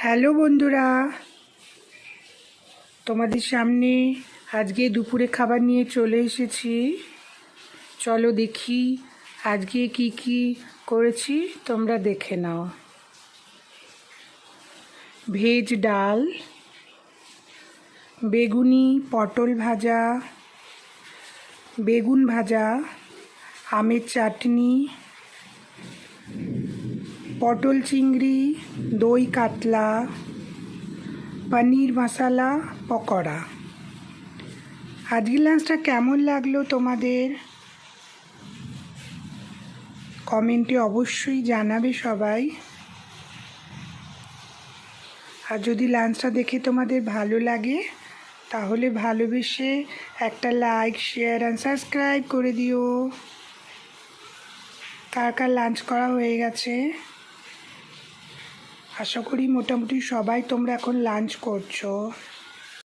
Hello বন্ধুরা, তোমাদের সামনে আজকে দুপুরে খাবার নিয়ে চলে এসেছি। চলো দেখি আজকে কি কি করেছি, তোমরা দেখে নাও। ভেজ ডাল, বেগুনি পটল ভাজা, বেগুন ভাজা, আমের চাটনি, পটল চিংড়ি, দই কাতলা, পনির মশলা পকোড়া। আজকের লাঞ্চটা কেমন লাগলো তোমাদের কমেন্টে অবশ্যই জানাবে সবাই। আর যদি লাঞ্চটা দেখে তোমাদের ভালো লাগে তাহলে ভালোবেসে একটা লাইক, শেয়ার অ্যান্ড সাবস্ক্রাইব করে দিও। কার কার লাঞ্চ করা হয়ে গেছে? আশা করি মোটামুটি সবাই তোমরা এখন লাঞ্চ করছো।